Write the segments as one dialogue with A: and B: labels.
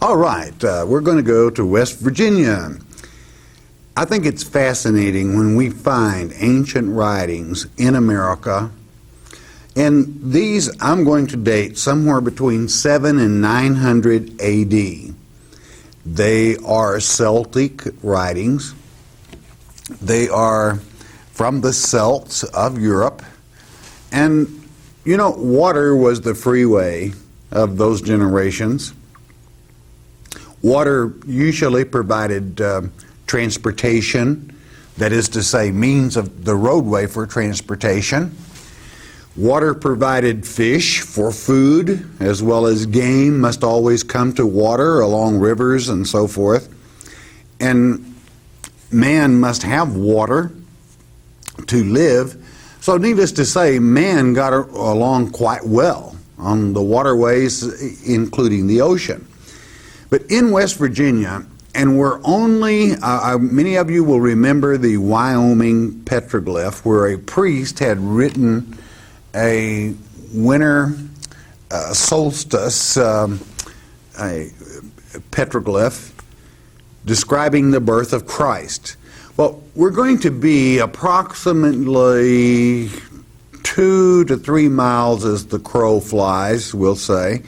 A: All right, we're going to go to West Virginia. I think it's fascinating when we find ancient writings in America, and these I'm going to date somewhere between 7 and 900 A.D. They are Celtic writings. They are from the Celts of Europe, and you know, water was the freeway of those generations. Water usually provided transportation, that is to say, means of the roadway for transportation. Water provided fish for food, as well as game must always come to water along rivers and so forth. And man must have water to live. So needless to say, man got along quite well on the waterways, including the ocean. But in West Virginia, and we're only, many of you will remember the Wyoming petroglyph, where a priest had written a winter solstice a petroglyph describing the birth of Christ. Well, we're going to be approximately 2 to 3 miles as the crow flies, we'll say,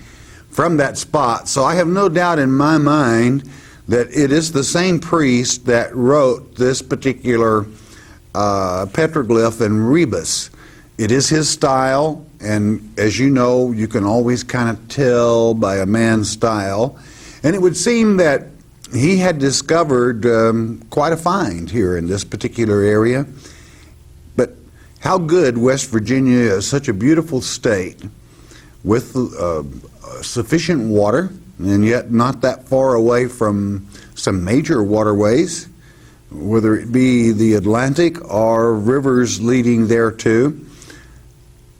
A: from that spot. So I have no doubt in my mind that it is the same priest that wrote this particular petroglyph in rebus. It is his style, and as you know, you can always kind of tell by a man's style. And it would seem that he had discovered quite a find here in this particular area. But how good West Virginia is, such a beautiful state with sufficient water, and yet not that far away from some major waterways, whether it be the Atlantic or rivers leading there too.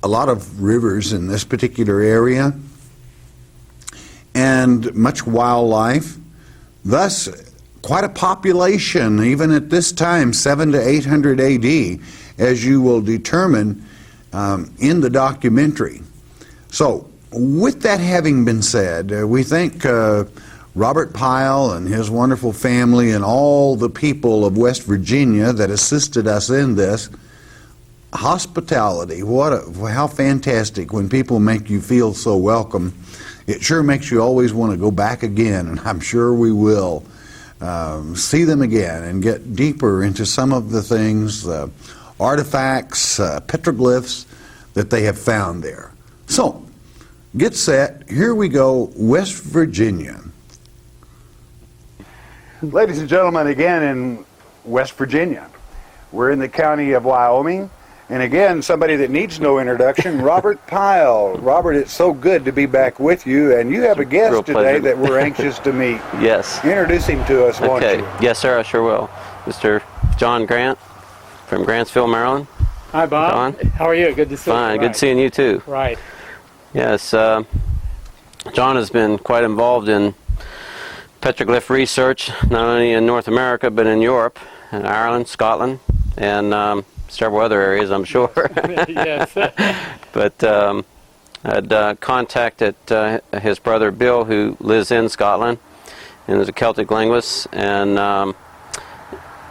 A: A lot of rivers in this particular area, and much wildlife. Thus, quite a population, even at this time, 7 to 800 A.D., as you will determine in the documentary. So, with that having been said, we thank Robert Pyle and his wonderful family and all the people of West Virginia that assisted us in this. Hospitality, how fantastic when people make you feel so welcome. It sure makes you always want to go back again, and I'm sure we will see them again and get deeper into some of the things, artifacts, petroglyphs that they have found there. So, get set, here we go, West Virginia. Ladies and gentlemen, again in West Virginia. We're in the county of Wyoming. And again, somebody that needs no introduction, Robert Pyle. Robert, it's so good to be back with you, and you have a guest today that we're anxious to meet.
B: Yes.
A: Introduce him to us, won't you?
B: Yes, sir, I sure will. Mr. John Grant from Grantsville, Maryland.
C: Hi, Bob.
B: John.
C: How are you? Good to see you.
B: Fine, good seeing you too.
C: Right.
B: Yes, John has been quite involved in petroglyph research, not only in North America, but in Europe, in Ireland, Scotland, and several other areas, I'm sure.
C: Yes.
B: But I'd contacted his brother Bill, who lives in Scotland, and is a Celtic linguist. And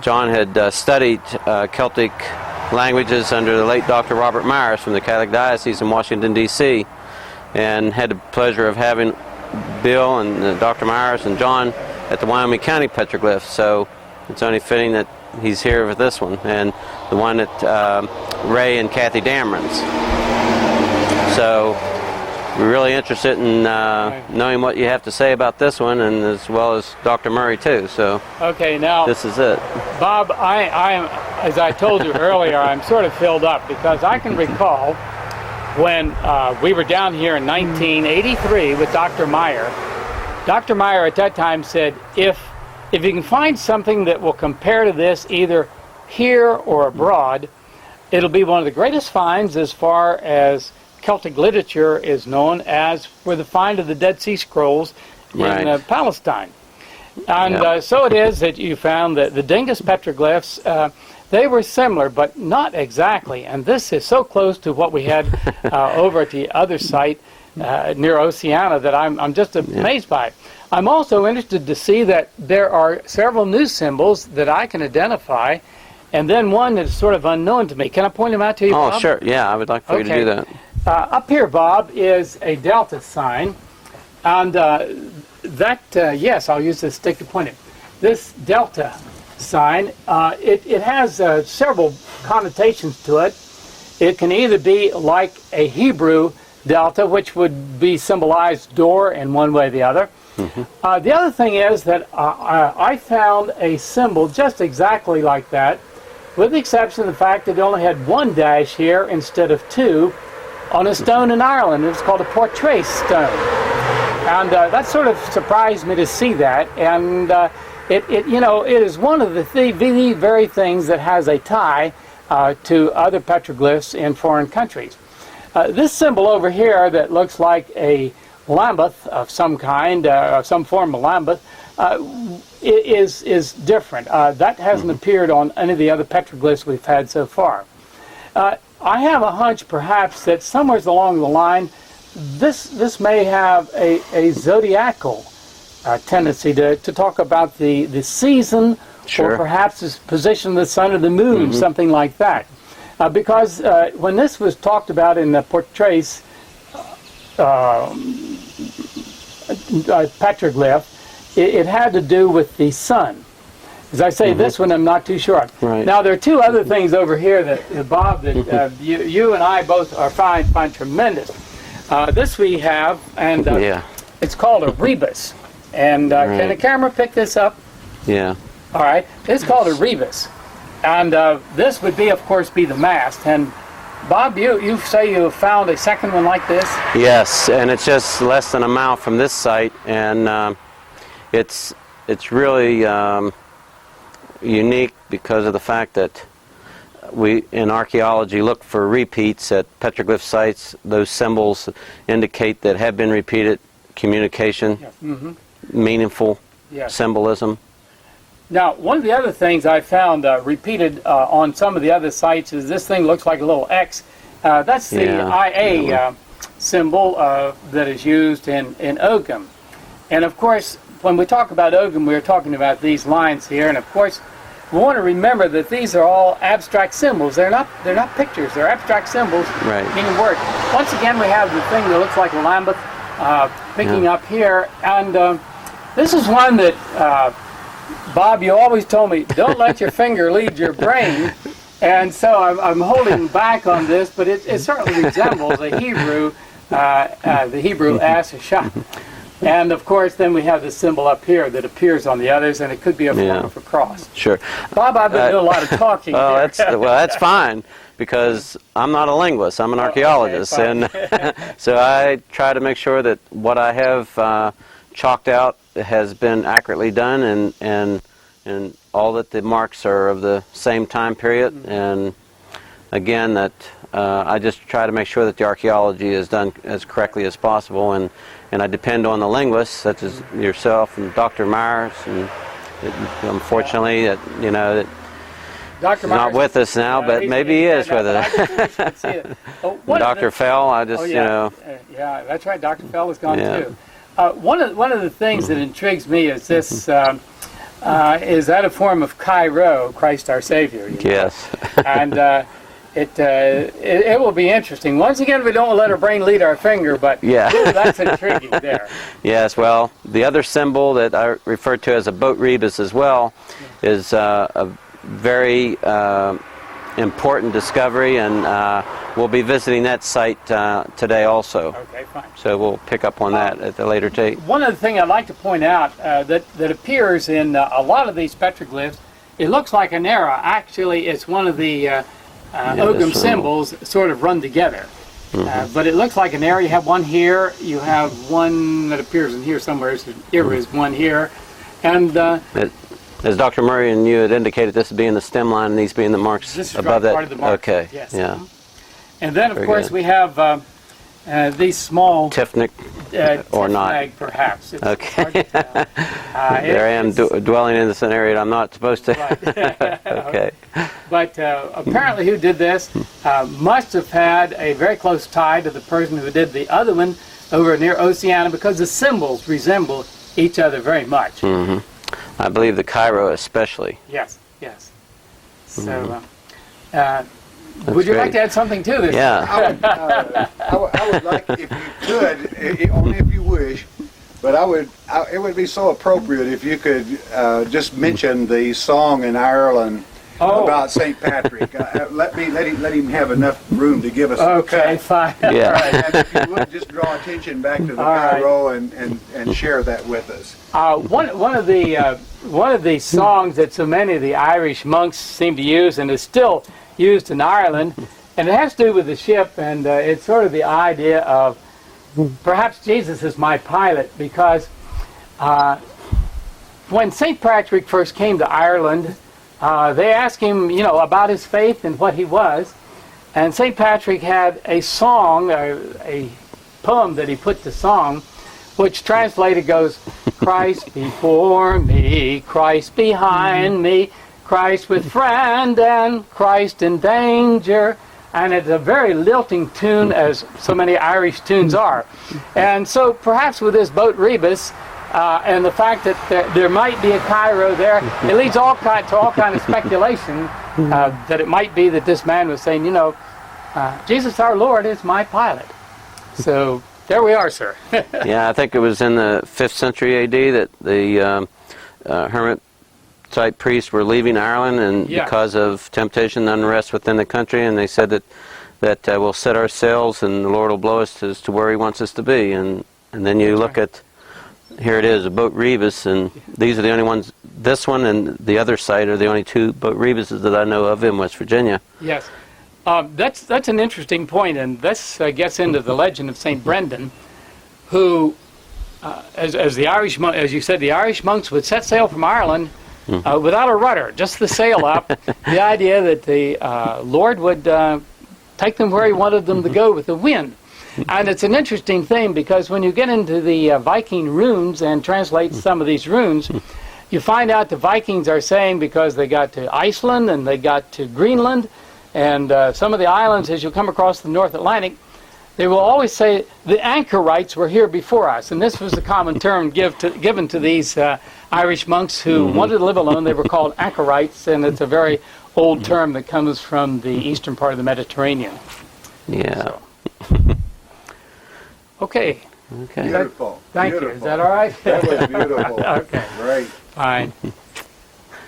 B: John had studied Celtic languages under the late Dr. Robert Myers from the Catholic Diocese in Washington, D.C., and had the pleasure of having Bill and Dr. Myers and John at the Wyoming County Petroglyph. So it's only fitting that he's here with this one, and the one that Ray and Kathy Dameron's. So we're really interested in knowing what you have to say about this one, and as well as Dr. Murray too. So
C: okay, now
B: this is it.
C: Bob, I am, as I told you earlier, I'm sort of filled up because I can recall when we were down here in 1983 with Dr. Meyer. Dr. Meyer at that time said, if you can find something that will compare to this either here or abroad, it'll be one of the greatest finds as far as Celtic literature is known, as for the find of the Dead Sea Scrolls in Palestine. And so it is that you found that the Dingus petroglyphs, they were similar, but not exactly. And this is so close to what we had over at the other site near Oceana that I'm just amazed by. I'm also interested to see that there are several new symbols that I can identify, and then one that's sort of unknown to me. Can I point them out to you, Bob?
B: Oh, sure. Yeah, I would like for you to do that.
C: Up here, Bob, is a delta sign, and yes, I'll use this stick to point it. This delta sign, it has several connotations to it. It can either be like a Hebrew delta, which would be symbolized door in one way or the other. The other thing is that I found a symbol just exactly like that, with the exception of the fact that it only had one dash here instead of two on a stone in Ireland. It's called a portrait stone. And that sort of surprised me to see that. And it is one of the very things that has a tie to other petroglyphs in foreign countries. This symbol over here that looks like a lambeth of some kind, some form of lambeth, is different. That hasn't appeared on any of the other petroglyphs we've had so far. I have a hunch perhaps that somewhere along the line this may have a zodiacal tendency to talk about the season, or perhaps the position of the sun or the moon, something like that. Because when this was talked about in the portraits petroglyph, it had to do with the sun. As I say, this one I'm not too sure.
B: Right.
C: Now there are two other things over here that Bob, that you and I both find tremendous. This we have, and it's called a rebus. And can the camera pick this up?
B: Yeah.
C: All right. It's called a rebus, and this would be, of course, be the mast. And Bob, you say you found a second one like this?
B: Yes, and it's just less than a mile from this site, and it's really unique because of the fact that we in archaeology look for repeats at petroglyph sites. Those symbols indicate that have been repeated, communication, meaningful symbolism.
C: Now, one of the other things I found repeated on some of the other sites is this thing looks like a little X. That's the IA symbol that is used in Ogham. And of course, when we talk about Ogham, we're talking about these lines here. And of course, we want to remember that these are all abstract symbols. They're not pictures. They're abstract symbols, meaning words. Once again, we have the thing that looks like a lambeth picking up here. And this is one that, Bob, you always told me, don't let your finger lead your brain. And so I'm holding back on this, but it certainly resembles a Hebrew, the Hebrew Ashah. And of course, then we have the symbol up here that appears on the others, and it could be a form of a cross.
B: Sure.
C: Bob, I've been doing a lot of talking.
B: Oh, that's fine, because I'm not a linguist. I'm an archaeologist, and so I try to make sure that what I have chalked out has been accurately done, and all that the marks are of the same time period. And again, that I just try to make sure that the archaeology is done as correctly as possible, and I depend on the linguists such as yourself and Dr. Myers, and unfortunately that
C: Dr.
B: he's not with us now, but maybe he is with us. Dr. Fell,
C: yeah, that's right. Dr. Fell is gone too. One of the things that intrigues me is this. Is that a form of Cairo, Christ our Savior?
B: Yes.
C: And it will be interesting. Once again, we don't let our brain lead our finger, but that's intriguing there.
B: Yes, well, the other symbol that I refer to as a boat rebus as well is a very important discovery, and we'll be visiting that site today also.
C: Okay, fine.
B: So we'll pick up on that at a later date.
C: One other thing I'd like to point out that appears in a lot of these petroglyphs, it looks like an arrow. Actually, it's one of the Ogham symbols sort of run together. But it looks like an arrow. You have one here, you have one that appears in here somewhere. Here is one here. And
B: as Dr. Murray and you had indicated, this being the stem line and these being the marks above that.
C: Part of the mark.
B: Okay.
C: Yes.
B: Yeah.
C: And then, of course, we have these small
B: Tifnik, or not,
C: perhaps. It's
B: okay. There I am dwelling in this area I'm not supposed to.
C: Right.
B: Okay.
C: But apparently, who did this must have had a very close tie to the person who did the other one, over near Oceania, because the symbols resemble each other very much.
B: I believe the Cairo especially.
C: Yes, yes. So, would you
B: great.
C: like to add something to this?
B: Yeah.
A: I would like, if you could, only if you wish, but it would be so appropriate if you could just mention the song in Ireland about St. Patrick. Let him have enough room to give us.
C: Okay, fine.
B: Yeah.
A: Right, and if you would just draw attention back to the Cairo and share that with us.
C: One of the songs that so many of the Irish monks seem to use, and is still used in Ireland, and it has to do with the ship, and it's sort of the idea of perhaps Jesus is my pilot, because when St. Patrick first came to Ireland, they asked him, about his faith and what he was, and St. Patrick had a song, a poem that he put to song, which translated goes, Christ before me, Christ behind me, Christ with friend and Christ in danger. And it's a very lilting tune, as so many Irish tunes are. And so perhaps with this boat Rebus, and the fact that there might be a Cairo there, it leads to all kind of speculation that it might be that this man was saying, Jesus our Lord is my pilot. So there we are, sir.
B: Yeah, I think it was in the 5th century A.D. that the hermit-type priests were leaving Ireland, and because of temptation and unrest within the country, and they said that we'll set our sails and the Lord will blow us as to where He wants us to be. And then you look at, here it is, a boat Rebus, and these are the only ones, this one and the other site are the only 2 boat Rebuses that I know of in West Virginia.
C: Yes. That's an interesting point, and this gets into the legend of St. Brendan, who, as you said, the Irish monks would set sail from Ireland without a rudder, just the sail up. The idea that the Lord would take them where He wanted them to go with the wind. And it's an interesting thing, because when you get into the Viking runes and translate some of these runes, you find out the Vikings are saying, because they got to Iceland and they got to Greenland, and some of the islands as you come across the North Atlantic, they will always say the anchorites were here before us. And this was the common term given to these Irish monks who wanted to live alone. They were called anchorites, and it's a very old term that comes from the eastern part of the Mediterranean.
B: Yeah.
C: So. Okay.
A: Beautiful.
C: Thank you. Is that all right?
A: That was beautiful.
C: Okay.
A: Great.
C: Fine.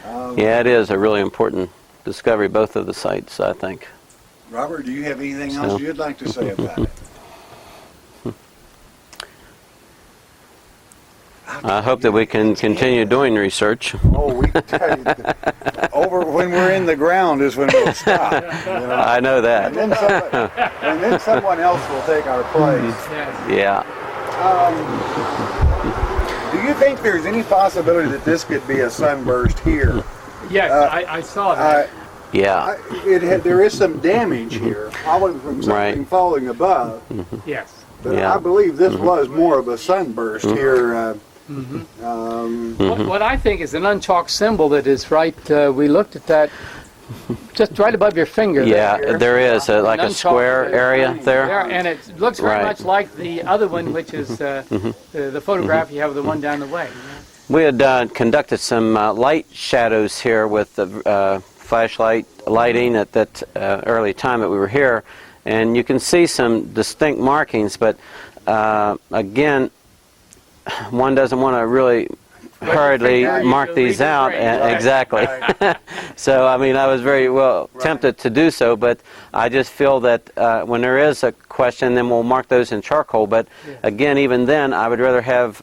B: Yeah, it is a really important discovery, both of the sites, I think.
A: Robert, do you have anything else you'd like to say about it?
B: I hope that we can continue doing research.
A: Oh, we can tell you. Over when we're in the ground is when we'll stop.
B: I know that.
A: And then someone else will take our place.
B: Yeah.
A: Do you think there's any possibility that this could be a sunburst here?
C: Yes, I saw that.
B: Yeah.
A: There is some damage here, probably from something falling above.
C: Yes.
A: But I believe this was more of a sunburst here.
C: What I think is an unchalked symbol that is right, we looked at that just right above your finger.
B: Yeah, there is like a square area there.
C: And it looks very much like the other one, which is the photograph you have of the one down the way.
B: We had conducted some light shadows here with the flashlight lighting at that early time that we were here, and you can see some distinct markings, but again, one doesn't want to really hurriedly mark these out. Exactly. So, I mean, I was very tempted to do so, but I just feel that when there is a question, then we'll mark those in charcoal. But again, even then, I would rather have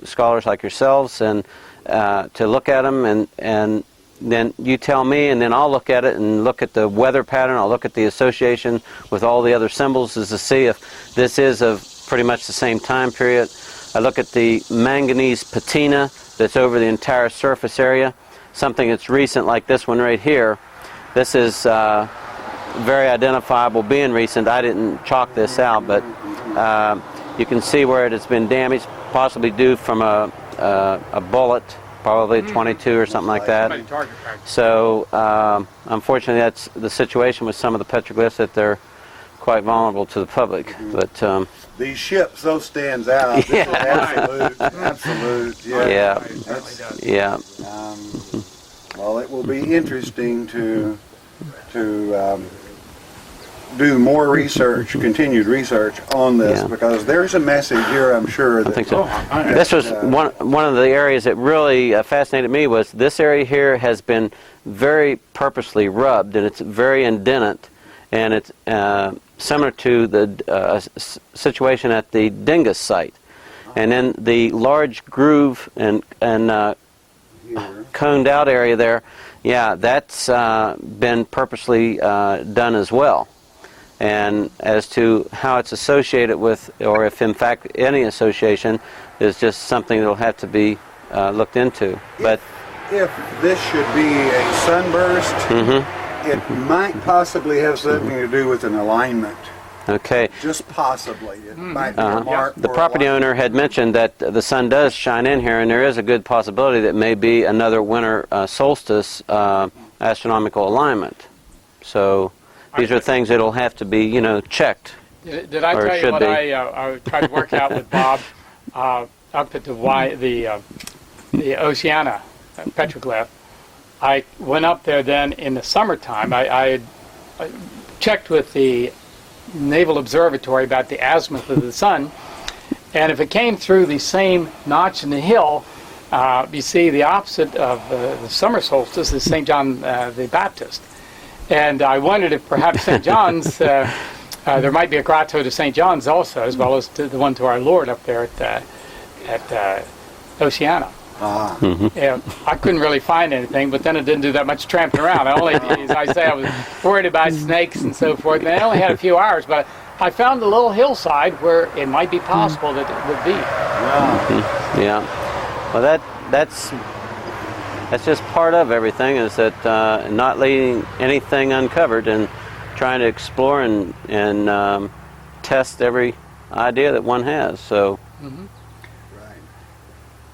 B: scholars like yourselves and to look at them, and then you tell me, and then I'll look at it and look at the weather pattern. I'll look at the association with all the other symbols as to see if this is of pretty much the same time period. I look at the manganese patina that's over the entire surface area, something that's recent like this one right here. This is very identifiable being recent. I didn't chalk this out, but you can see where it has been damaged, possibly due from a bullet, probably 22 or something like that. So unfortunately that's the situation with some of the petroglyphs, that they're quite vulnerable to the public. But
A: These ships, those stands out. This is absolute.
B: Yeah.
A: That's-
B: Yeah.
A: Well, it will be interesting to do more research, continued research on this,
B: Yeah.
A: because there's a message here, I'm sure. That,
B: I think so. This was one of the areas that really fascinated me. Was this area here has been very purposely rubbed, and it's very indented, and it's similar to the situation at the Dingus site, and then the large groove and coned out area there. Yeah, that's been purposely done as well. And as to how it's associated with, or if in fact any association, is just something that will have to be looked into. But
A: if this should be a sunburst, it might possibly have something to do with an alignment.
B: okay,
A: Just possibly. It might be a mark
B: the
A: for
B: property
A: alignment.
B: owner had mentioned that the sun does shine in here, and there is a good possibility that may be another winter solstice astronomical alignment. So these are things that'll have to be, checked.
C: Did I
B: Or
C: tell you
B: should
C: what
B: be.
C: I tried to work out with Bob up at the Oceana petroglyph? I went up there then in the summertime. I checked with the Naval Observatory about the azimuth of the sun, and if it came through the same notch in the hill, you see the opposite of the summer solstice is St. John the Baptist. And I wondered if perhaps St. John's, there might be a grotto to St. John's also, as well as to the one to our Lord up there at Oceana. Yeah, I couldn't really find anything, but then it didn't do that much tramping around. As I say, I was worried about snakes and so forth, and I only had a few hours, but I found a little hillside where it might be possible that it would be.
A: Wow.
B: Yeah. Well, that's just part of everything, is that not leaving anything uncovered and trying to explore and test every idea that one has. So.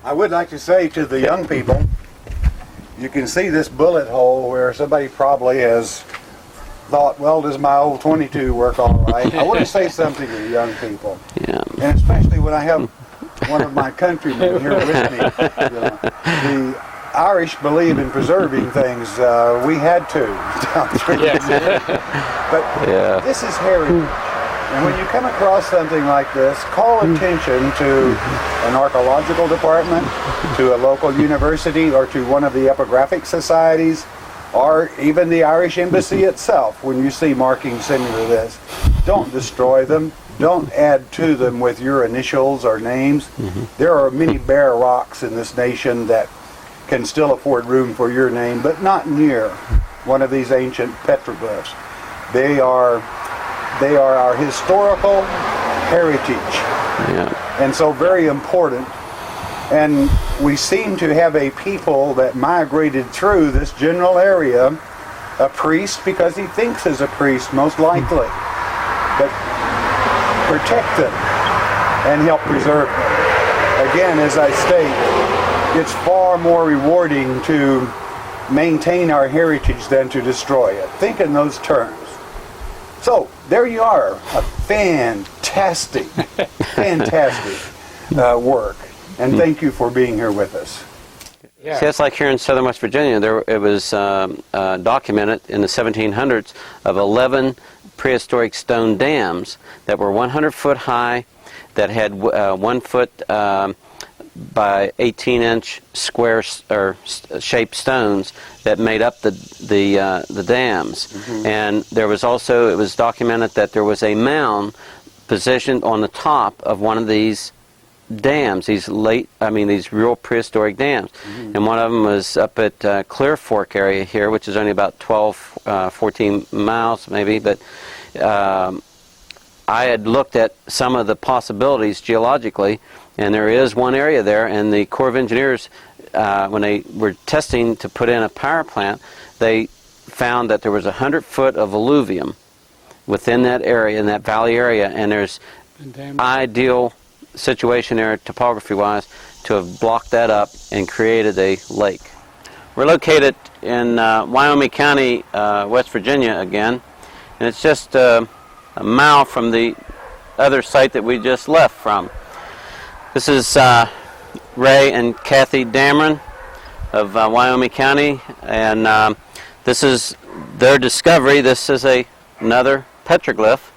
A: I would like to say to the young people, you can see this bullet hole where somebody probably has thought, well, does my old 22 work all right? I want to say something to the young people.
B: Yeah.
A: And especially when I have one of my countrymen here with me. The Irish believe in preserving things. We had to. But this is heritage. And when you come across something like this, call attention to an archaeological department, to a local university, or to one of the epigraphic societies, or even the Irish embassy itself. When you see markings similar to this, don't destroy them. Don't add to them with your initials or names. There are many bare rocks in this nation that can still afford room for your name, but not near one of these ancient petroglyphs. They are our historical heritage, and so very important. And we seem to have a people that migrated through this general area, a priest because he thinks as a priest, most likely, but protect them and help preserve them. Again, as I state, it's far more rewarding to maintain our heritage than to destroy it. Think in those terms. So, there you are, a fantastic work. And thank you for being here with us.
C: Yeah.
B: See, it's like here in southern West Virginia, it was documented in the 1700s of 11 prehistoric stone dams that were 100 foot high, that had 1 foot by 18-inch square or shaped stones that made up the dams. And there was also, it was documented that there was a mound positioned on the top of one of these dams, these real prehistoric dams. And one of them was up at Clear Fork area here, which is only about 12, 14 miles maybe, but I had looked at some of the possibilities geologically, and there is one area there, and the Corps of Engineers, when they were testing to put in a power plant, they found that there was 100 foot of alluvium within that area, in that valley area, and there's ideal situation there, topography-wise, to have blocked that up and created a lake. We're located in Wyoming County, West Virginia again, and it's just a mile from the other site that we just left from. This is Ray and Kathy Dameron of Wyoming County, and this is their discovery. This is another petroglyph,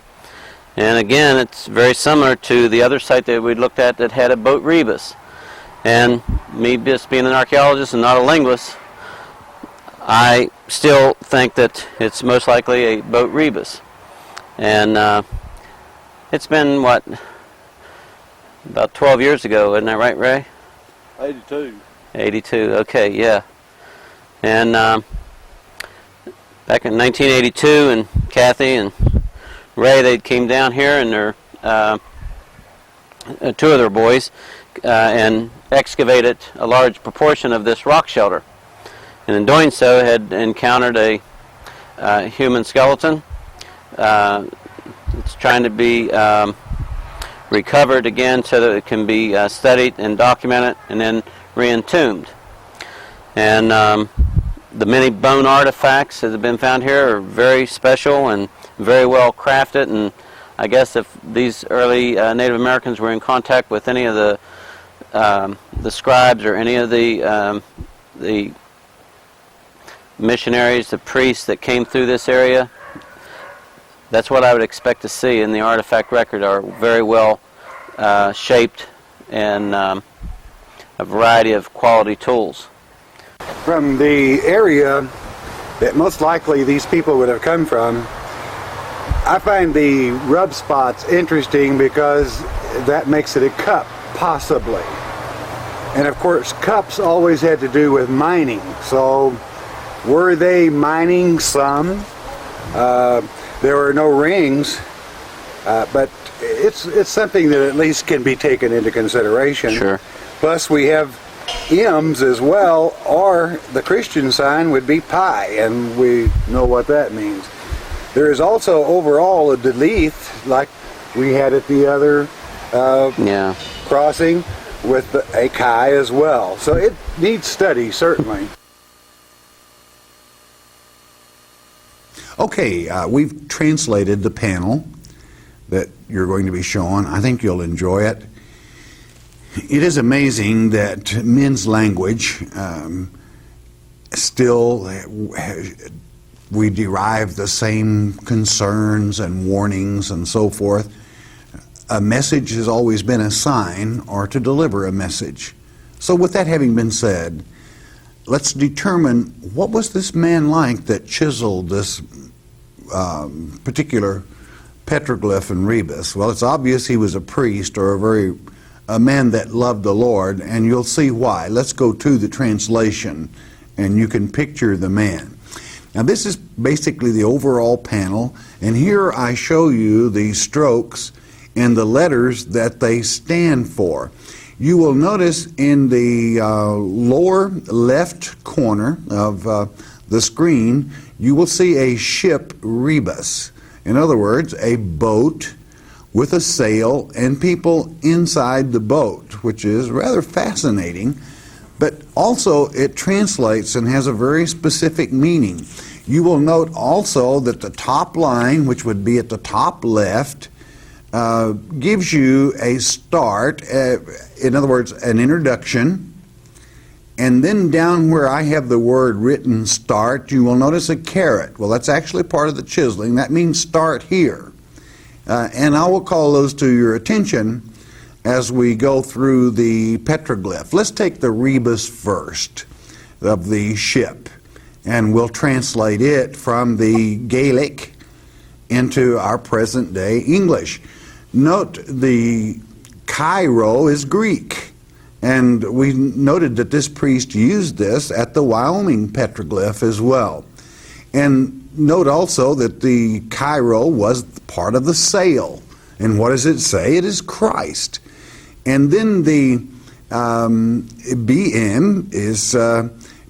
B: and again, it's very similar to the other site that we looked at that had a boat rebus. And me just being an archaeologist and not a linguist, I still think that it's most likely a boat rebus. And it's been, what, about 12 years ago, isn't that right, Ray?
D: 82.
B: 82, okay, yeah. And back in 1982, and Kathy and Ray, they came down here, and their two of their boys, and excavated a large proportion of this rock shelter. And in doing so, had encountered a human skeleton. It's trying to be recovered again so that it can be studied and documented and then re-entombed. And the many bone artifacts that have been found here are very special and very well crafted. And I guess if these early Native Americans were in contact with any of the scribes or any of the missionaries, the priests that came through this area, that's what I would expect to see in the artifact record, are very well shaped and a variety of quality tools.
E: From the area that most likely these people would have come from, I find the rub spots interesting because that makes it a cup, possibly. And of course, cups always had to do with mining. So were they mining some? There were no rings, but it's something that at least can be taken into consideration.
B: Sure.
E: Plus we have M's as well, or the Christian sign would be pi, and we know what that means. There is also overall a delete, like we had at the other crossing, with a chi as well. So it needs study, certainly.
A: Okay, we've translated the panel that you're going to be shown. I think you'll enjoy it. It is amazing that men's language still, we derive the same concerns and warnings and so forth. A message has always been a sign or to deliver a message. So with that having been said, let's determine what was this man like that chiseled this particular petroglyph and rebus. Well, it's obvious he was a priest or a man that loved the Lord, and you'll see why. Let's go to the translation, and you can picture the man. Now, this is basically the overall panel, and here I show you the strokes and the letters that they stand for. You will notice in the lower left corner of the screen, you will see a ship rebus. In other words, a boat with a sail and people inside the boat, which is rather fascinating, but also it translates and has a very specific meaning. You will note also that the top line, which would be at the top left, gives you a start, in other words, an introduction, and then down where I have the word written start, you will notice a caret. Well, that's actually part of the chiseling. That means start here. And I will call those to your attention as we go through the petroglyph. Let's take the rebus first of the ship, and we'll translate it from the Gaelic into our present day English. Note the Cairo is Greek, and we noted that this priest used this at the Wyoming petroglyph as well. And note also that the Cairo was part of the sail. And what does it say? It is Christ. And then the BM is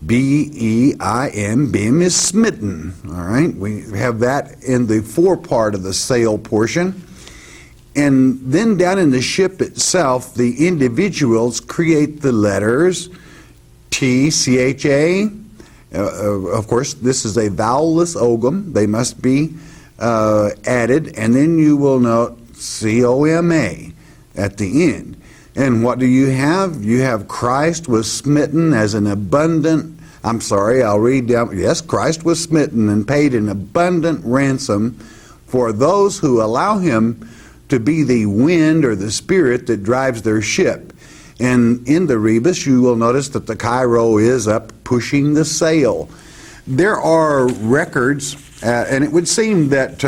A: B-E-I-M. BIM is smitten. All right, we have that in the fore part of the sail portion. And then down in the ship itself, the individuals create the letters T, C-H-A. Of course, this is a vowelless ogam. They must be added. And then you will note C-O-M-A, at the end. And what do you have? You have Christ was smitten as an abundant, I'll read down. Yes, Christ was smitten and paid an abundant ransom for those who allow him to be the wind or the spirit that drives their ship. And in the rebus, you will notice that the Cairo is up pushing the sail. There are records, and it would seem that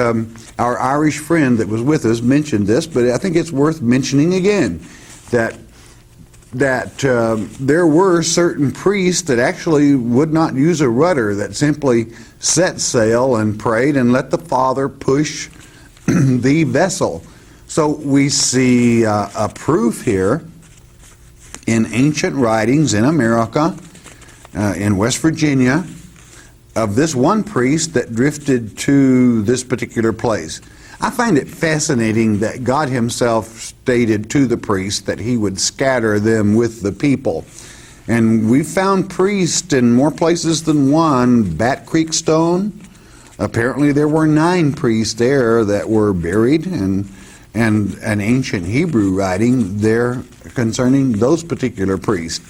A: our Irish friend that was with us mentioned this, but I think it's worth mentioning again, that there were certain priests that actually would not use a rudder, that simply set sail and prayed and let the Father push the vessel. So we see a proof here in ancient writings in America, in West Virginia, of this one priest that drifted to this particular place. I find it fascinating that God himself stated to the priest that he would scatter them with the people. And we found priests in more places than one. Bat Creek Stone, apparently there were 9 priests there that were buried, and an ancient Hebrew writing there concerning those particular priests.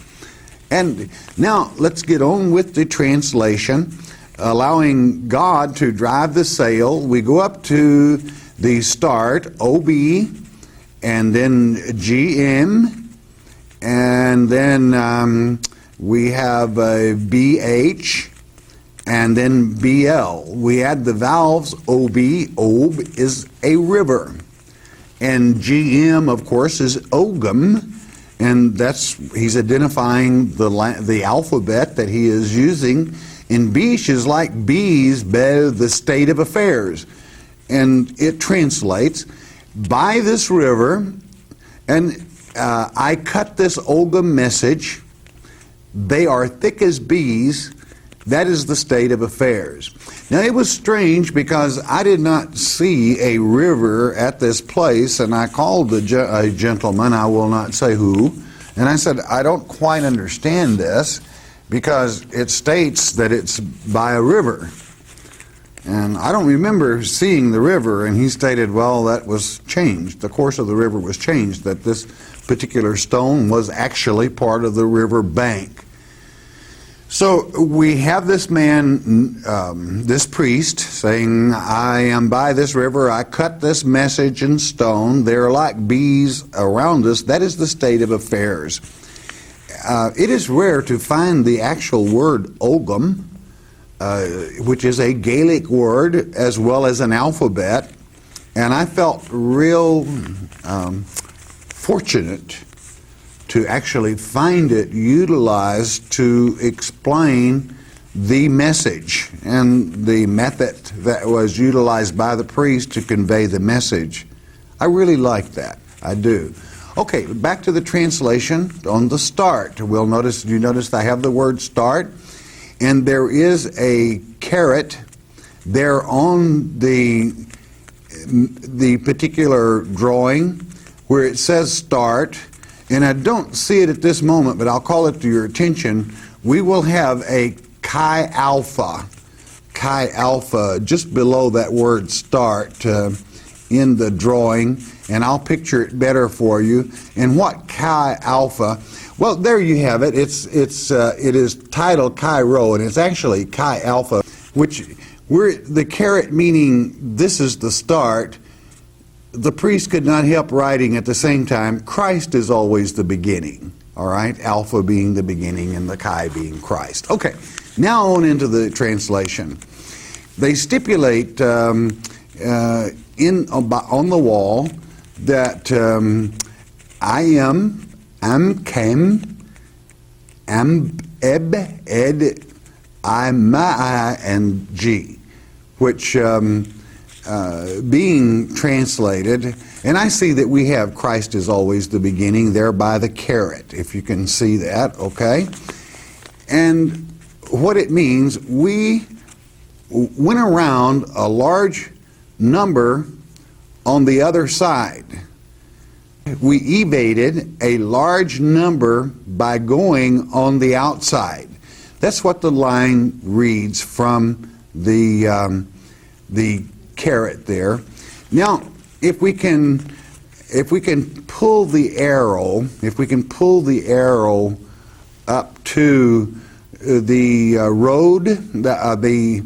A: And now let's get on with the translation. Allowing God to drive the sail, we go up to the start, OB, and then GM, and then we have a BH, and then BL. We add the vowels OB. Ob is a river. And GM, of course, is Ogum, and he's identifying the alphabet that he is using. And Bish is like bees, the state of affairs. And it translates, by this river, and I cut this Ogum message, they are thick as bees, that is the state of affairs. Now it was strange because I did not see a river at this place, and I called a gentleman, I will not say who, and I said, I don't quite understand this, because it states that it's by a river. And I don't remember seeing the river, and he stated, well, that was changed. The course of the river was changed, that this particular stone was actually part of the river bank. So we have this man, this priest, saying, I am by this river, I cut this message in stone, they're like bees around us. That is the state of affairs. It is rare to find the actual word Ogum, which is a Gaelic word as well as an alphabet, and I felt real fortunate to actually find it utilized to explain the message and the method that was utilized by the priest to convey the message. I really like that. I do. Okay, back to the translation on the start. You notice I have the word start, and there is a caret there on the particular drawing where it says start, and I don't see it at this moment, but I'll call it to your attention. We will have a chi alpha just below that word start in the drawing, and I'll picture it better for you. And what chi alpha? Well, there you have it. It is titled Cairo, and it's actually chi alpha, which the caret meaning this is the start. The priest could not help writing at the same time, Christ is always the beginning. All right, alpha being the beginning and the chi being Christ. Okay, now on into the translation. They stipulate on the wall that I am, came, am, eb, ed, I, ma, and g, which being translated, and I see that we have Christ is always the beginning there by the caret, if you can see that, okay? And what it means, we went around a large number on the other side. We evaded a large number by going on the outside. That's what the line reads from the caret there. Now, if we can pull the arrow, up to the road, the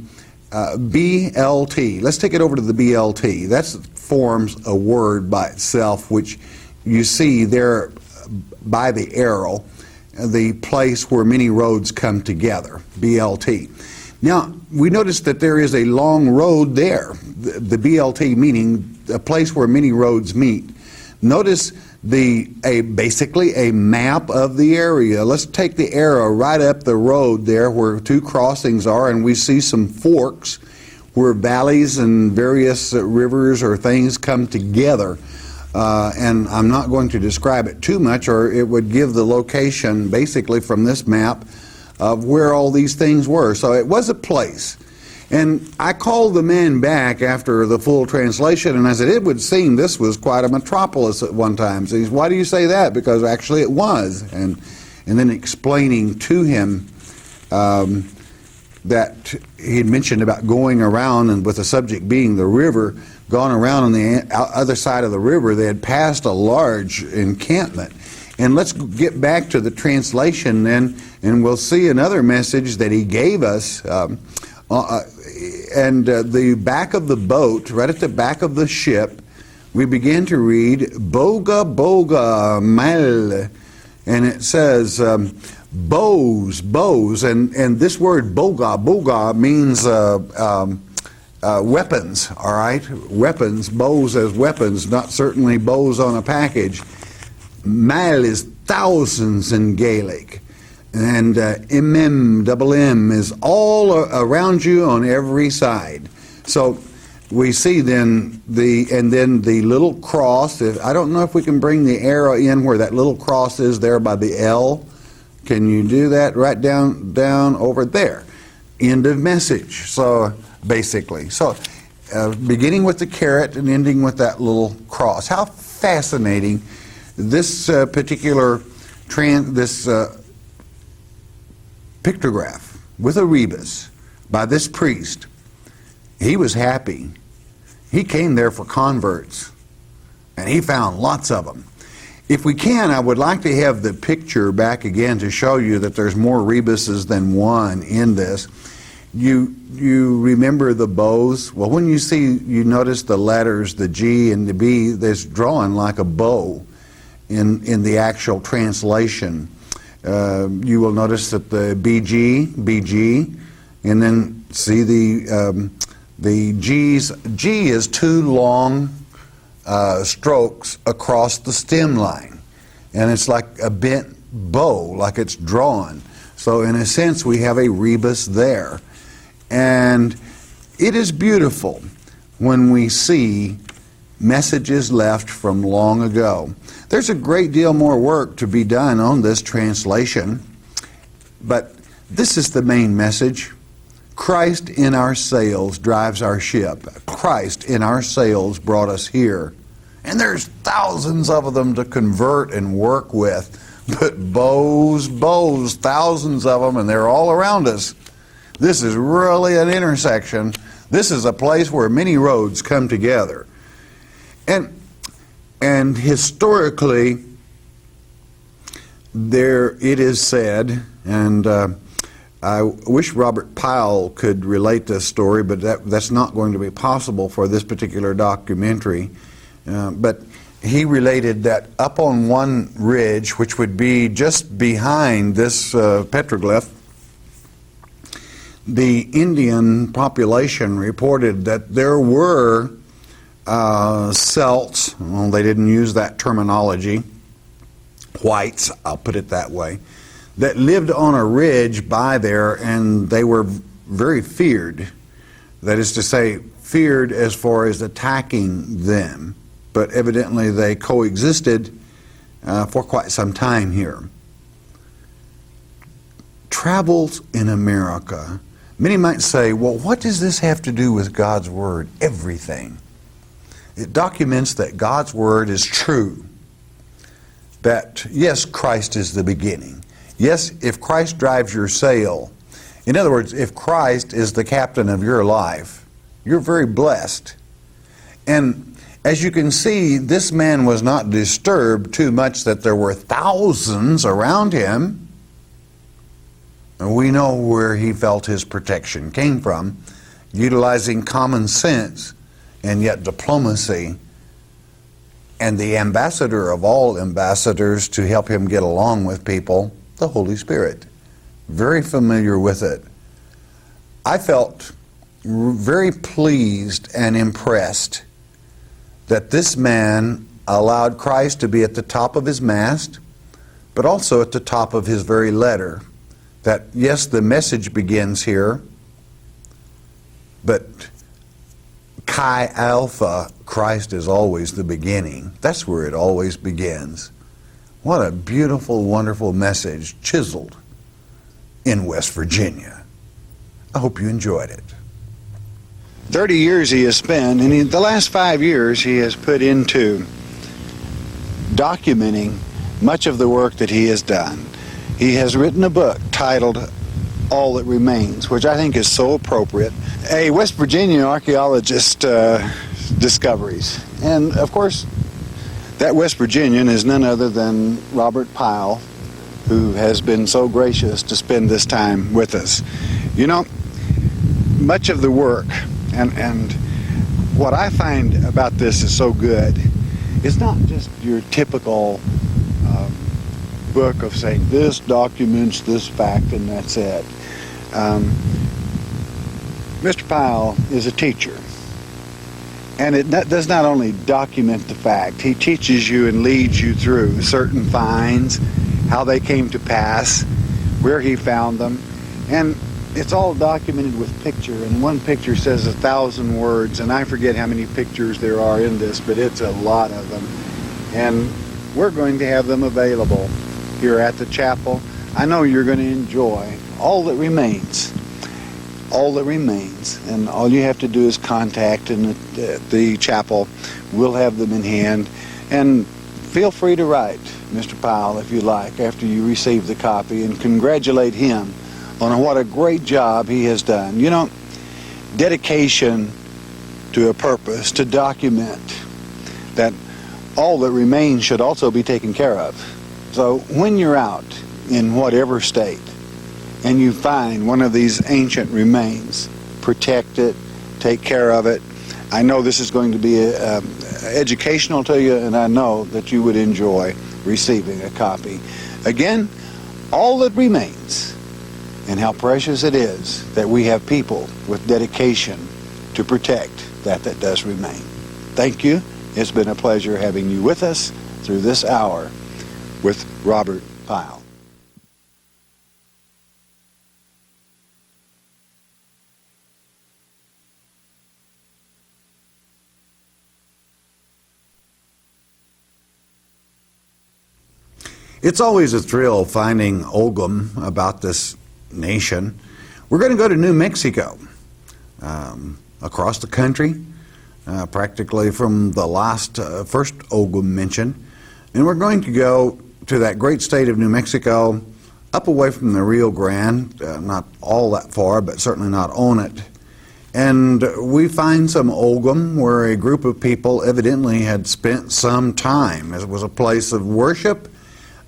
A: BLT. Let's take it over to the BLT. That forms a word by itself, which you see there by the arrow, the place where many roads come together, BLT. Now, we notice that there is a long road there, the BLT meaning a place where many roads meet. Notice basically a map of the area. Let's take the arrow right up the road there where two crossings are, and we see some forks where valleys and various rivers or things come together. And I'm not going to describe it too much, or it would give the location basically from this map of where all these things were. So it was a place. And I called the man back after the full translation, and I said, it would seem this was quite a metropolis at one time. So he said, why do you say that? Because actually it was. And then explaining to him that he had mentioned about going around, and with the subject being the river, gone around on the other side of the river, they had passed a large encampment. And let's get back to the translation then, and we'll see another message that he gave us. The back of the boat, right at the back of the ship, we begin to read, Boga Boga Mal, and it says, bows, and this word Boga, Boga means weapons, all right? Weapons, bows as weapons, not certainly bows on a package. Mal is thousands in Gaelic. And double M is all around you on every side. So we see then the little cross. I don't know if we can bring the arrow in where that little cross is there by the L. Can you do that? Right down over there. End of message. So basically, beginning with the carrot and ending with that little cross. How fascinating this particular pictograph with a rebus by this priest. He was happy. He came there for converts, and he found lots of them. If we can, I would like to have the picture back again to show you that there's more rebuses than one in this. You remember the bows? Well, when you notice the letters, the G and the B, that's drawn like a bow in the actual translation. You will notice that the BG, and then see the G's. G is two long strokes across the stem line, and it's like a bent bow, like it's drawn. So in a sense, we have a rebus there, and it is beautiful when we see messages left from long ago. There's a great deal more work to be done on this translation, but this is the main message. Christ in our sails drives our ship. Christ in our sails brought us here. And there's thousands of them to convert and work with. But bows, thousands of them, and they're all around us. This is really an intersection. This is a place where many roads come together. And historically, it is said, and I wish Robert Powell could relate this story, but that's not going to be possible for this particular documentary. But he related that up on one ridge, which would be just behind this petroglyph, the Indian population reported that there were Celts, well, they didn't use that terminology, whites, I'll put it that way, that lived on a ridge by there, and they were very feared. That is to say, feared as far as attacking them. But evidently they coexisted for quite some time here. Travels in America. Many might say, well, what does this have to do with God's Word? Everything. It documents that God's Word is true. That, yes, Christ is the beginning. Yes, if Christ drives your sail, in other words, if Christ is the captain of your life, you're very blessed. And As you can see, this man was not disturbed too much that there were thousands around him. And we know where he felt his protection came from, utilizing common sense and yet diplomacy, and the ambassador of all ambassadors to help him get along with people, the Holy Spirit. Very familiar with it. I felt very pleased and impressed that this man allowed Christ to be at the top of his mast, but also at the top of his very letter. That, yes, the message begins here, but Chi Alpha, Christ is always the beginning. That's where it always begins. What a beautiful, wonderful message, chiseled in West Virginia. I hope you enjoyed it.
E: 30 years he has spent, and in the last 5 years he has put into documenting much of the work that he has done. He has written a book titled All That Remains, which I think is so appropriate. A West Virginia archaeologist discoveries. And of course, that West Virginian is none other than Robert Pyle, who has been so gracious to spend this time with us. You know, much of the work, and what I find about this is so good, it's not just your typical book of saying this documents this fact and that's it. Mr. Pyle is a teacher, and it does not only document the fact, he teaches you and leads you through certain finds, how they came to pass, where he found them, and it's all documented with picture, and one picture says 1,000 words, and I forget how many pictures there are in this, but it's a lot of them, and we're going to have them available here at the chapel. I know you're going to enjoy All That Remains. All That Remains, and all you have to do is contact the chapel. We'll have them in hand, and feel free to write Mr. Pyle if you like after you receive the copy, and congratulate him on what a great job he has done. You know, dedication to a purpose, to document that all that remains should also be taken care of. So when you're out in whatever state and you find one of these ancient remains, protect it, take care of it. I know this is going to be educational to you, and I know that you would enjoy receiving a copy. Again, All That Remains, and how precious it is that we have people with dedication to protect that does remain. Thank you. It's been a pleasure having you with us through this hour with Robert Pyle.
A: It's always a thrill finding Ogham about this nation. We're going to go to New Mexico, across the country, practically from the first Ogham mentioned, and we're going to go to that great state of New Mexico, up away from the Rio Grande, not all that far, but certainly not on it. And we find some Ogham where a group of people evidently had spent some time. It was a place of worship.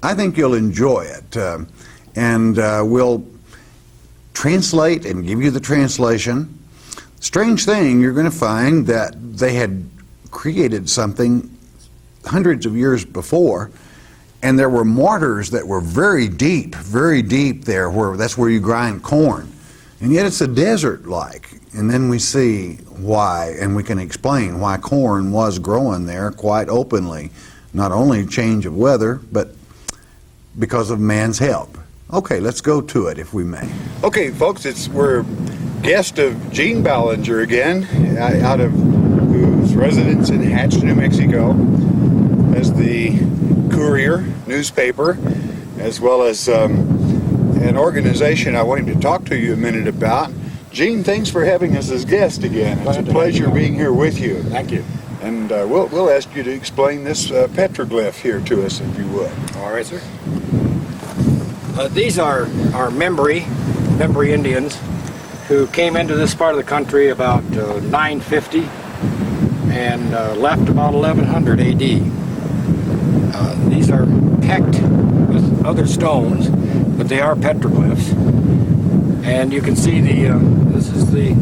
A: I think you'll enjoy it, and we'll translate and give you the translation. Strange thing, you're going to find that they had created something hundreds of years before, and there were mortars that were very deep there, that's where you grind corn, and yet it's a desert-like. And then we see why, and we can explain why corn was growing there quite openly. Not only change of weather, but because of man's help. Okay, let's go to it if we may. Okay, folks, we're guest of Gene Ballinger again, whose residence in Hatch, New Mexico, as the Courier newspaper, as well as an organization I wanted to talk to you a minute about. Gene, thanks for having us as guest again. It's a pleasure being here with you.
D: Thank you.
E: And we'll ask you to explain this petroglyph here to us, if you would.
D: All right, sir. These are our Membri Indians who came into this part of the country about 950, and left about 1100 AD. These are pecked with other stones, but they are petroglyphs. And you can see this is the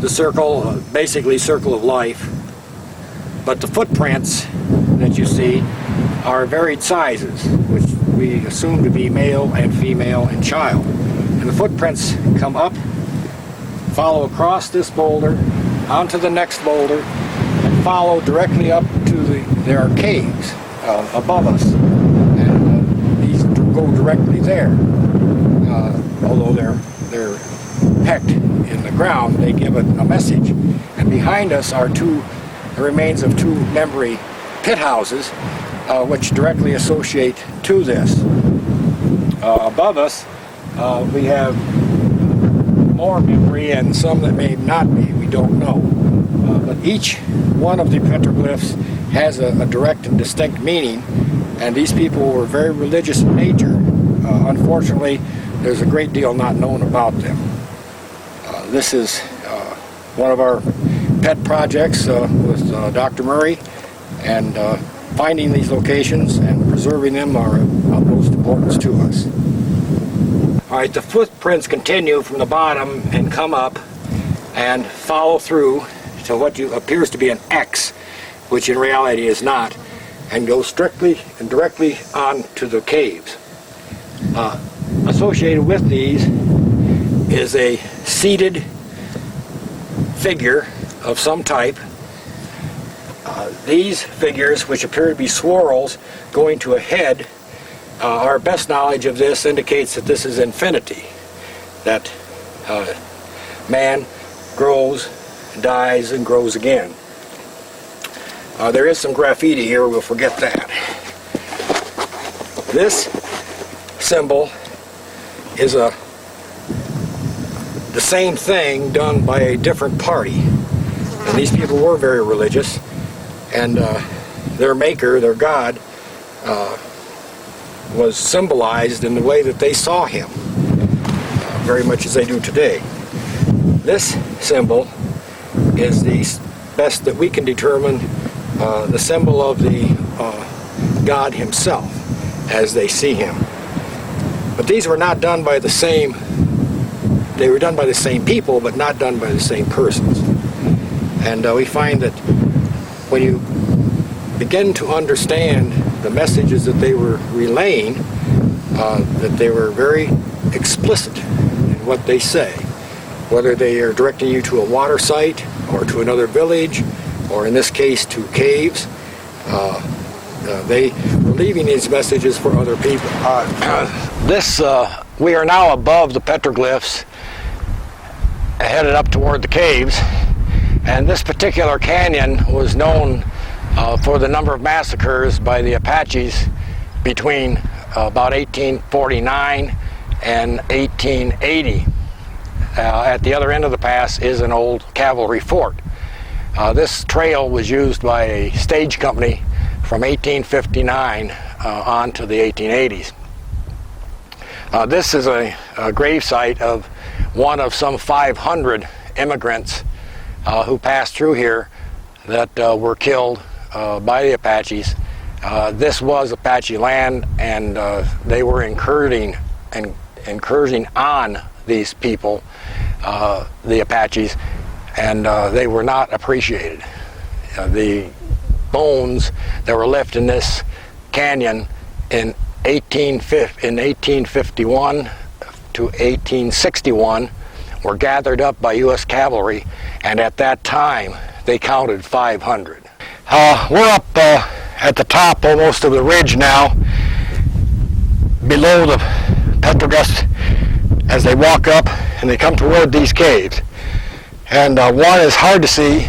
D: circle, basically circle of life. But the footprints that you see are varied sizes, which we assume to be male and female and child. And the footprints come up, follow across this boulder, onto the next boulder, and follow directly up to there are caves above us. And these go directly there. Although they're pecked in the ground, they give it a message. And behind us are the remains of two memory pit houses, which directly associate to this. Above us, we have more memory and some that may not be, we don't know. But each one of the petroglyphs has a direct and distinct meaning, and these people were very religious in nature. Unfortunately, there's a great deal not known about them. This is one of our pet projects with Dr. Murray, and finding these locations and preserving them are of utmost importance to us. All right, the footprints continue from the bottom and come up and follow through to what appears to be an X, which in reality is not, and go strictly and directly on to the caves. Associated with these is a seated figure of some type. These figures, which appear to be swirls going to a head, our best knowledge of this indicates that this is infinity, that man grows, dies, and grows again. There is some graffiti here, we'll forget that. This symbol is the same thing done by a different party. And these people were very religious, and their maker, their god, was symbolized in the way that they saw him, very much as they do today. This symbol is the best that we can determine the symbol of the God himself as they see him. But these were not done by the same, they were done by the same people, but not done by the same persons. And we find that when you begin to understand the messages that they were relaying, that they were very explicit in what they say, whether they are directing you to a water site or to another village, or in this case to caves. They were leaving these messages for other people. We are now above the petroglyphs, headed up toward the caves, and this particular canyon was known for the number of massacres by the Apaches between about 1849 and 1880. At the other end of the pass is an old cavalry fort. This trail was used by a stage company from 1859 on to the 1880s. This is a grave site of one of some 500 immigrants who passed through here that were killed by the Apaches. This was Apache land, and they were incursioning on these people, the Apaches, and they were not appreciated. The bones that were left in this canyon in 1851 to 1861 were gathered up by U.S. cavalry, and at that time they counted 500. We're up at the top almost of the ridge now, below the petroglyphs as they walk up and they come toward these caves. And one is hard to see.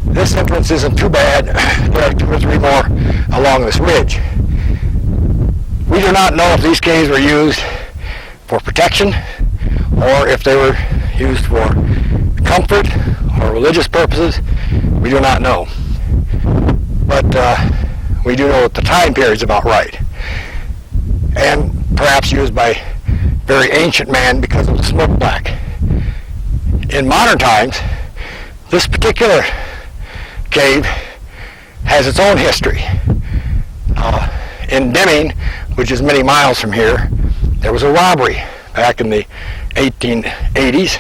D: This entrance isn't too bad. There are 2 or 3 more along this ridge. We do not know if these caves were used for protection or if they were used for comfort or religious purposes. We do not know. But we do know that the time period is about right. And perhaps used by very ancient man because of the smoke black. In modern times, this particular cave has its own history. In Deming, which is many miles from here, there was a robbery back in the 1880s,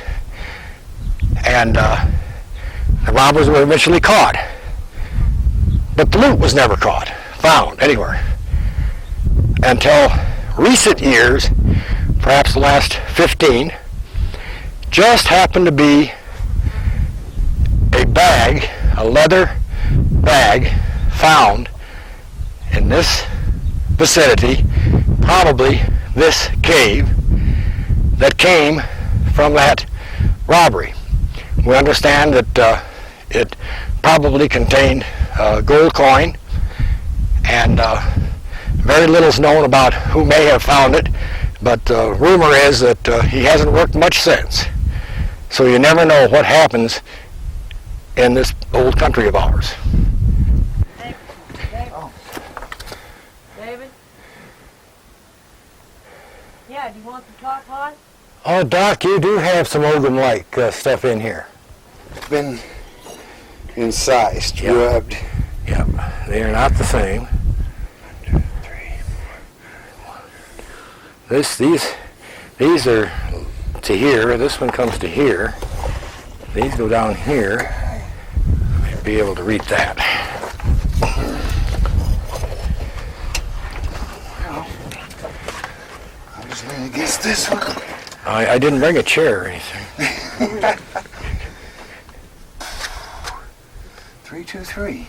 D: and the robbers were eventually caught. But the loot was never found anywhere, until recent years, perhaps the last 15, just happened to be a leather bag found in this vicinity, probably this cave, that came from that robbery. We understand that it probably contained a gold coin, and very little is known about who may have found it, but rumor is that he hasn't worked much since. So you never know what happens in this old country of ours.
F: David? Yeah, do you want the top on?
D: Oh, Doc, you do have some Ogun-like stuff in here.
E: It's been incised,
D: Yep.
E: rubbed.
D: Yep, they are not the same.
E: 1, 2, 3, 4.
D: These are to here. This one comes to here. These go down here. I'll be able to read that.
E: I was leaning against this one.
D: I didn't bring a chair or anything.
E: 3, 2, 3.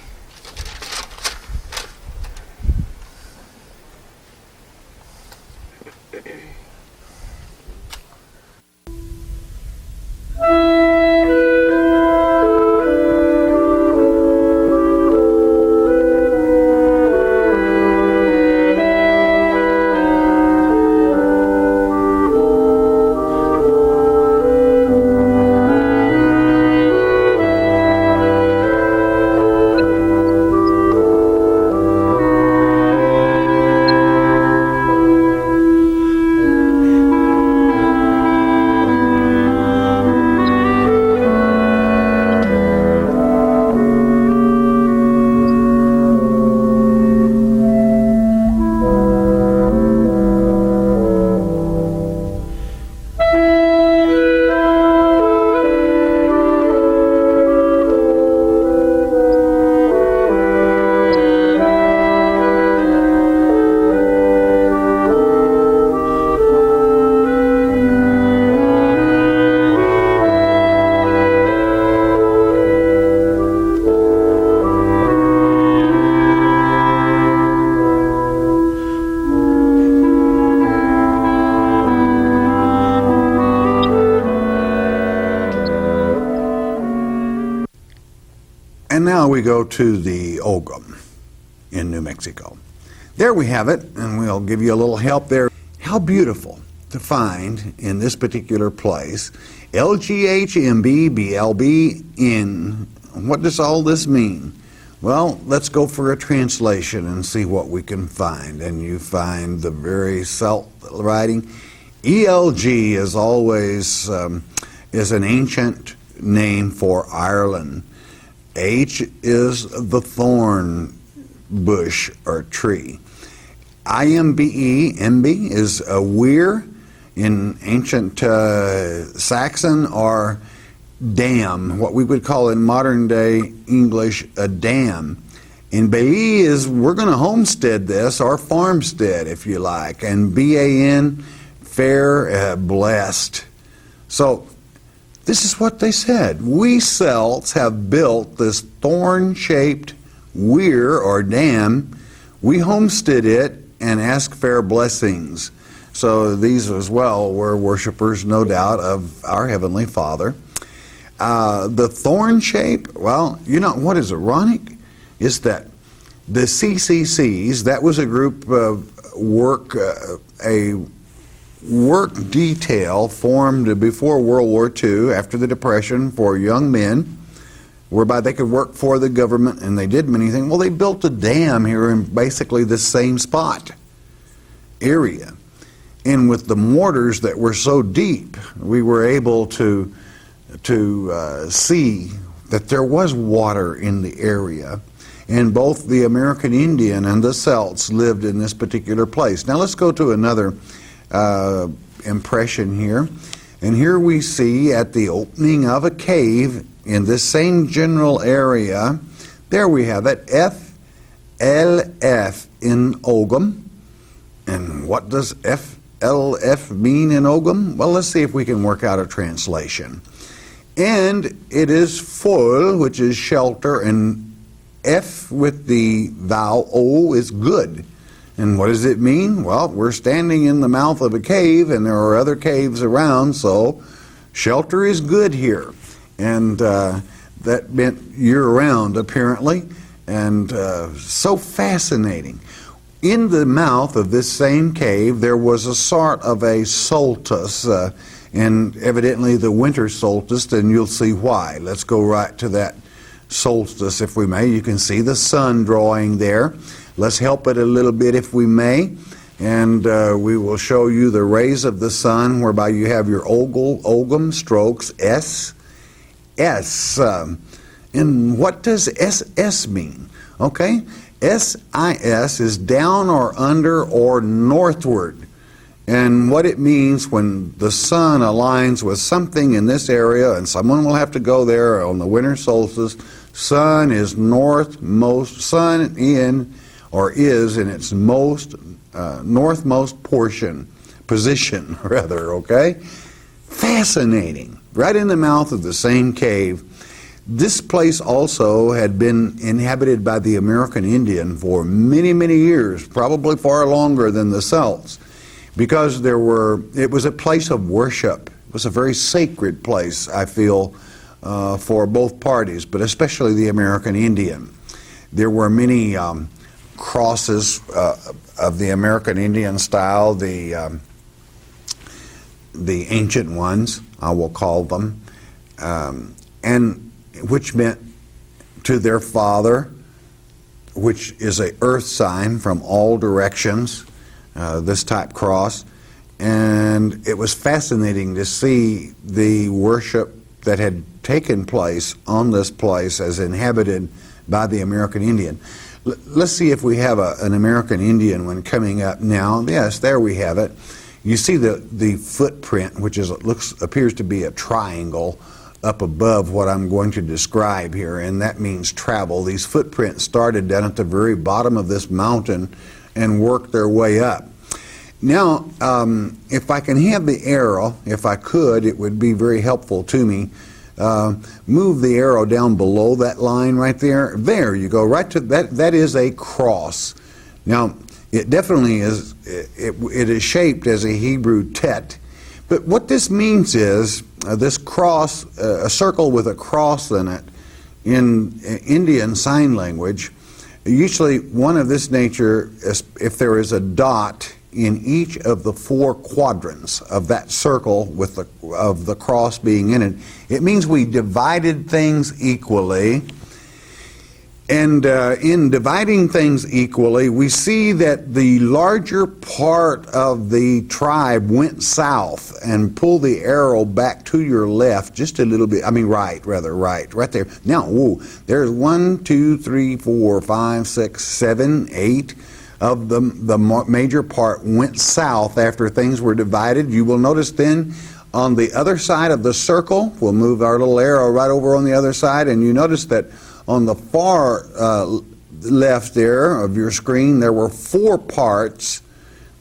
A: And now we go to the Ogun in New Mexico. There we have it, and we'll give you a little help there. How beautiful to find in this particular place LGHMBBLBN. What does all this mean? Well, let's go for a translation and see what we can find. And you find the very Celtic writing. ELG is always is an ancient name for Ireland. H is the thorn bush or tree. IMBE, MB, is a weir in ancient Saxon, or dam, what we would call in modern day English a dam. In BE is, we're going to homestead this, or farmstead if you like, and BAN, fair, blessed. So this is what they said. We Celts have built this thorn-shaped weir or dam. We homestead it and ask fair blessings. So these as well were worshipers, no doubt, of our Heavenly Father. The thorn shape, well, you know what is ironic is that the CCCs, that was a group of a work detail formed before World War II, after the Depression, for young men, whereby they could work for the government, and they did many things. Well, they built a dam here in basically the same spot, area. And with the mortars that were so deep, we were able to see that there was water in the area, and both the American Indian and the Celts lived in this particular place. Now let's go to another impression here. And here we see at the opening of a cave in this same general area, there we have it, FLF in Ogham. And what does FLF mean in Ogham? Well, let's see if we can work out a translation. And it is full, which is shelter, and F with the vowel O is good. And what does it mean? Well, we're standing in the mouth of a cave, and there are other caves around, so shelter is good here. And that meant year-round, apparently, and so fascinating. In the mouth of this same cave, there was a sort of a solstice, and evidently the winter solstice, and you'll see why. Let's go right to that solstice, if we may. You can see the sun drawing there. Let's help it a little bit, if we may, and we will show you the rays of the sun, whereby you have your Ogham strokes, S. And what does SS mean? Okay, SIS is down or under or northward. And what it means when the sun aligns with something in this area, and someone will have to go there on the winter solstice, sun is northmost, sun in, or is in its most northmost position, rather, okay? Fascinating. Right in the mouth of the same cave. This place also had been inhabited by the American Indian for many, many years, probably far longer than the Celts, because it was a place of worship. It was a very sacred place, I feel, for both parties, but especially the American Indian. There were many crosses of the American Indian style, the ancient ones, I will call them, and which meant to their father, which is a earth sign from all directions, this type cross. And it was fascinating to see the worship that had taken place on this place as inhabited by the American Indian. Let's see if we have an American Indian one coming up now. Yes, there we have it. You see the footprint, which appears to be a triangle up above what I'm going to describe here, and that means travel. These footprints started down at the very bottom of this mountain and worked their way up. Now, if I can have the arrow, if I could, it would be very helpful to me. Move the arrow down below that line right there. There you go, right to that. That is a cross. Now, it definitely is. It is shaped as a Hebrew tet. But what this means is this cross, a circle with a cross in it, in Indian Sign Language, usually one of this nature, if there is a dot in each of the four quadrants of that circle of the cross being in it, it means we divided things equally. And in dividing things equally, we see that the larger part of the tribe went south, and pull the arrow back to your left just a little bit. Right there. Now, there's 1, 2, 3, 4, 5, 6, 7, 8 of the major part went south after things were divided. You will notice then on the other side of the circle, we'll move our little arrow right over on the other side, and you notice that on the far left there of your screen, there were 4 parts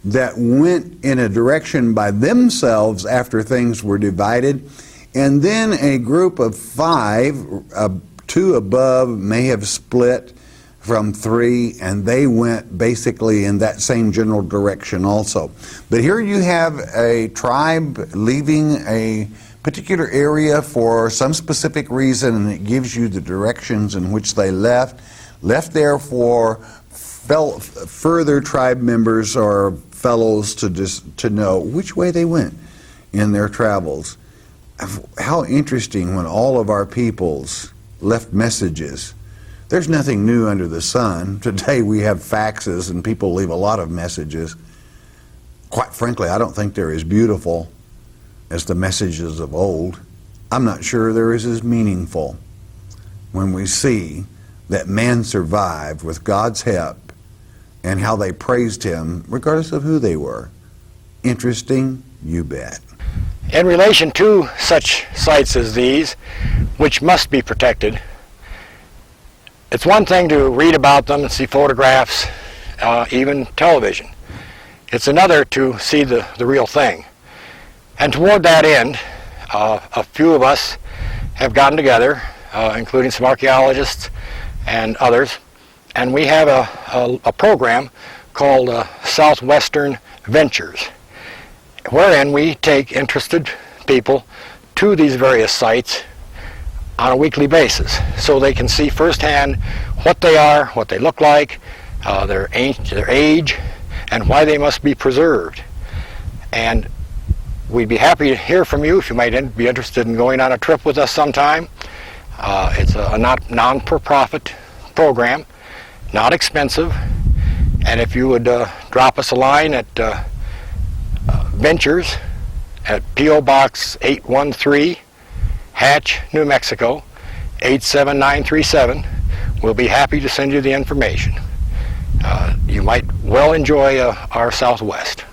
A: that went in a direction by themselves after things were divided, and then a group of 5, 2 above may have split from 3, and they went basically in that same general direction also. But here you have a tribe leaving a particular area for some specific reason, and it gives you the directions in which they left there for further tribe members or fellows to know which way they went in their travels. How interesting when all of our peoples left messages. There's nothing new under the sun. Today we have faxes and people leave a lot of messages. Quite frankly, I don't think they're as beautiful as the messages of old. I'm not sure they're as meaningful. when we see that man survived with God's help and how they praised him regardless of who they were. Interesting, you bet.
D: In relation to such sites as these, which must be protected, it's one thing to read about them and see photographs, even television. It's another to see the real thing. And toward that end, a few of us have gotten together, including some archaeologists and others, and we have a program called Southwestern Ventures, wherein we take interested people to these various sites on a weekly basis so they can see firsthand what they are, what they look like, their age, and why they must be preserved. And we'd be happy to hear from you if you might be interested in going on a trip with us sometime. It's a non-for-profit program, not expensive, and if you would drop us a line at Ventures at P.O. Box 813, Hatch, New Mexico 87937, we'll be happy to send you the information. You might well enjoy our Southwest.